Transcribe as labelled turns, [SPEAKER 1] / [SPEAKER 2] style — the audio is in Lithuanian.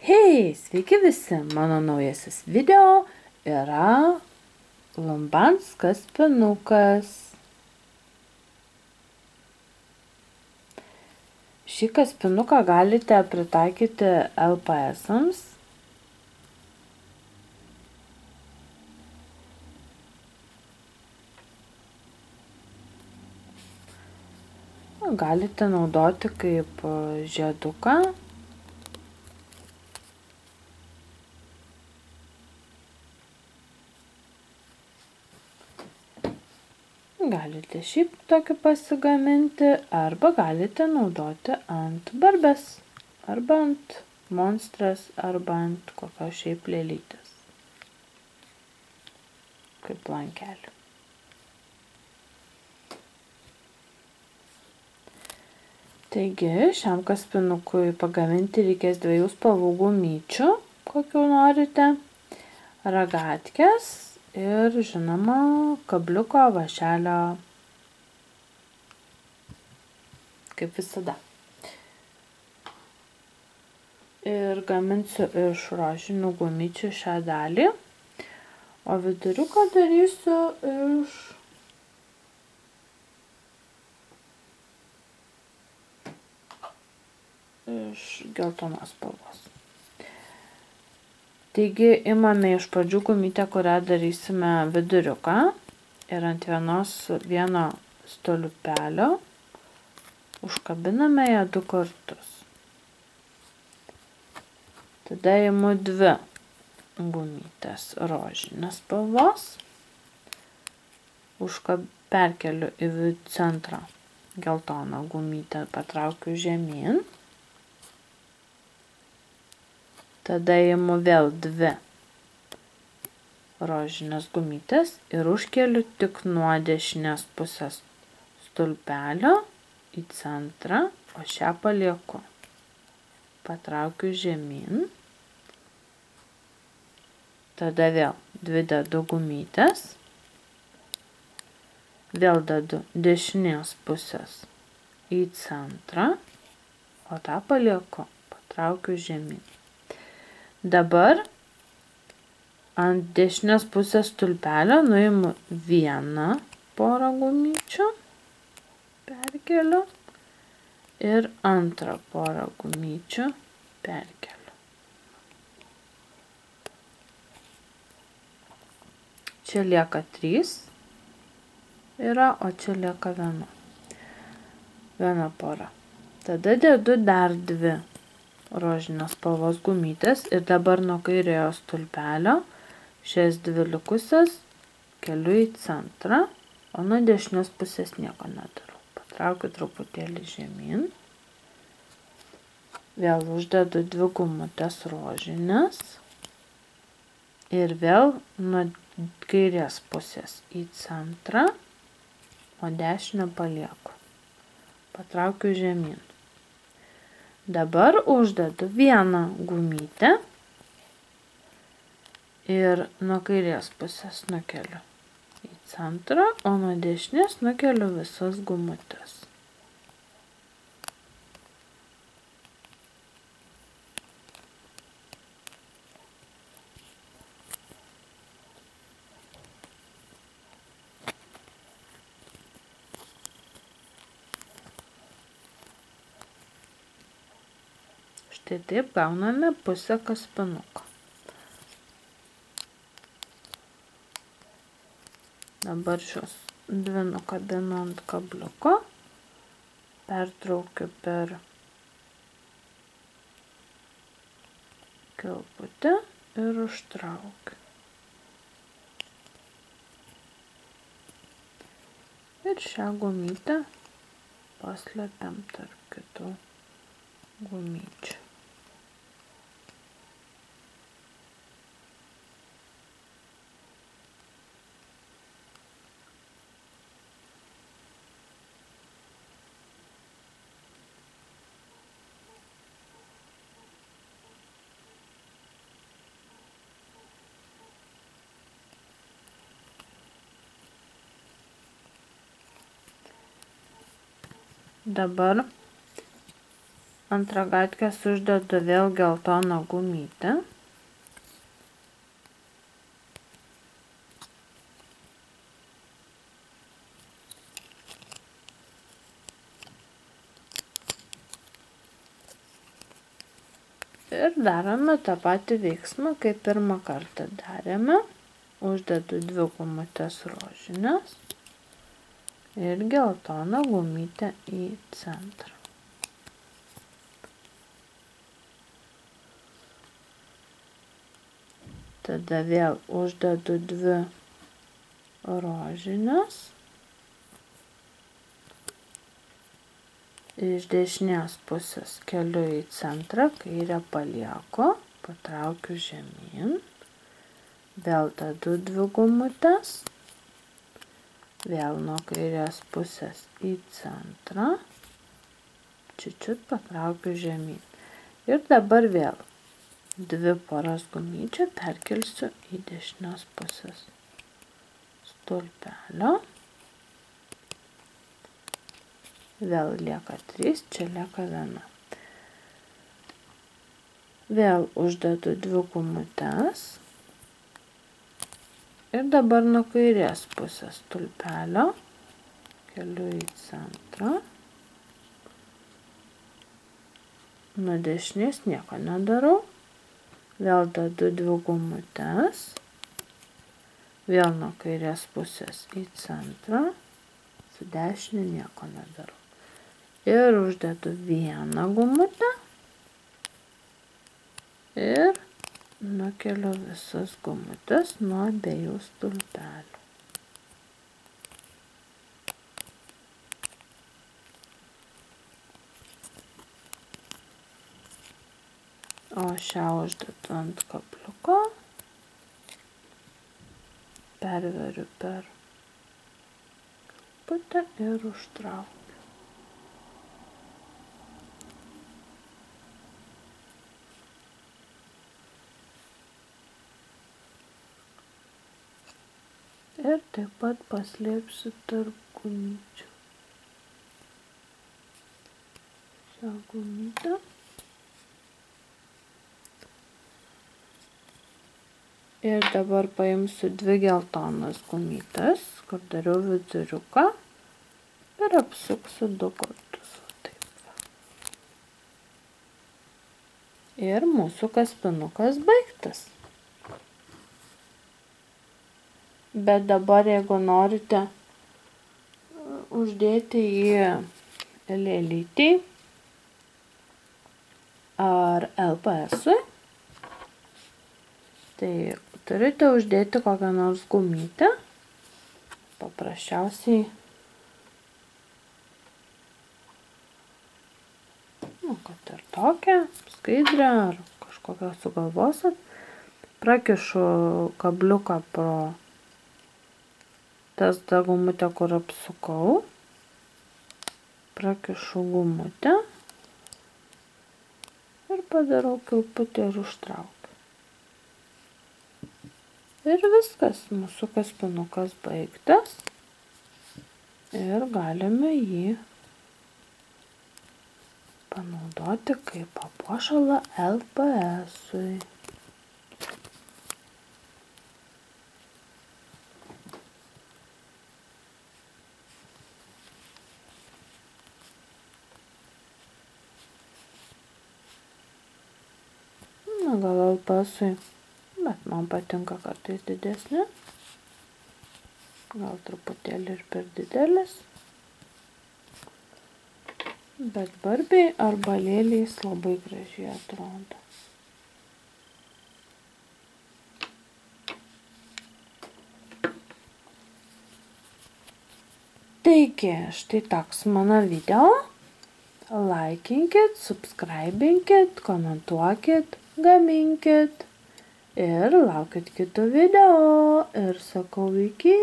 [SPEAKER 1] Hei, sveiki visi! Mano naujasis video yra Lumbans kaspinukas. Šį kaspinuką galite pritaikyti LPS-ams. Galite naudoti kaip žieduką. Galite šiaip tokį pasigaminti, arba galite naudoti ant barbės, arba ant monstras, arba ant kokios šiaip lėlytės, kaip lankelį. Taigi, šiam kaspinukui pagaminti reikės 2 spalvų gumyčių, kokių norite, ragatkės ir, žinoma, kabliuko vašelio, kaip visada. Ir gaminsiu iš rožinių gumyčių šią dalį, o viduriuką darysiu iš geltonos spalvos. Taigi, imame iš pradžių gumytę, kurią darysime viduriuką, ir ant vieno stoliupelio užkabiname ją 2 kartus. Tada imu 2 gumytės rožinės spalvos, perkeliu į centrą geltoną gumytę, patraukiu žemyn. Tada imu vėl 2 rožinės gumytės ir užkeliu tik nuo dešinės pusės stulpelio į centrą, o šią palieku. Patraukiu žemyn. Tada vėl 2 dedu gumytės. Vėl dedu dešinės pusės į centrą, o tą palieku. Patraukiu žemyn. Dabar ant dešinės pusės stulpelio nuimu 1 porą gumyčių, perkeliu ir 2 porą gumyčių perkeliu. Čia lieka 3 yra, o čia lieka 1 pora. Tada dedu dar 2 rožinės spalvos gumytės ir dabar nuo kairiojo stulpelio šias 2 likusias keliu į centrą, o nuo dešinės pusės nieko nedarau. Patraukiu truputėlį žemyn. Vėl uždedu 2 gumutės rožinės ir vėl nuo kairės pusės į centrą, o dešinę palieku. Patraukiu žemyn. Dabar uždedu 1 gumytę ir nuo kairės pusės nukeliu į centrą, o nuo dešinės nukeliu visas gumutės. Štai taip gauname pusę kaspinuko. Dabar šios 2 nukabinu ant kabliuko, pertraukiu per kilputę ir užtraukiu. Ir šią gumytę paslepiam tarp kitų gumyčių. Dabar ant ragatkės uždedu vėl geltoną gumytę. Ir darome tą patį veiksmą, kaip pirmą kartą darėme. Uždedu 2 gumutes rožinės ir geltoną gumytę į centrą. Tada vėl uždedu 2 rožinės. Iš dešinės pusės keliu į centrą, kairę palieku, patraukiu žemyn. Vėl dedu 2 gumutes. Vėl nuo kairės pusės į centrą. Čiut patraukiu žemyn. Ir dabar vėl 2 poras gumyčių perkelsiu į dešinės pusės stulpelio. Vėl lieka 3, čia lieka 1. Vėl uždedu 2 gumutes. Ir dabar nuo kairės pusės stulpelio keliu į centrą. Nuo dešinės nieko nedarau. Vėl dedu 2 gumutes. Vėl nuo kairės pusės į centrą. Su dešinė nieko nedarau. Ir uždedu 1 gumutę. Ir nukeliu visas gumutes nuo abiejų stulpelių. O šią uždedu ant kabliuko. Perveriu per kamputę ir užtraukiu. Ir taip pat paslėpsiu tarp gumyčių šią gumytę. Ir dabar paimsiu 2 geltonas gumytes, kur dariau viduriuką, ir apsuksiu 2 kartus. Taip. Ir mūsų kaspinukas baigtas. Bet dabar, jeigu norite uždėti į lėlytį ar LPS-ui, tai turite uždėti kokią nors gumytę. Paprasčiausiai, kad ir tokią, skaidrę ar kažkokią sugalvosit. Prakišu kabliuką pro tas tą gumutę, kur apsukau. Prakišu gumutę ir padarau kilputę ir užtraukiu. Ir viskas, mūsų kaspinukas baigtas. Ir galime jį panaudoti kaip papuošalą LPS-ui. Gal LPS-ui, bet man patinka kartais didesnė. Gal truputėlį ir per didelis. Bet barbiai arba lėliais labai gražiai atrodo. Taigi, štai toks mano video. Laikinkit, subscribinkit, komentuokit, gaminkit ir laukit kitų video ir sakau iki.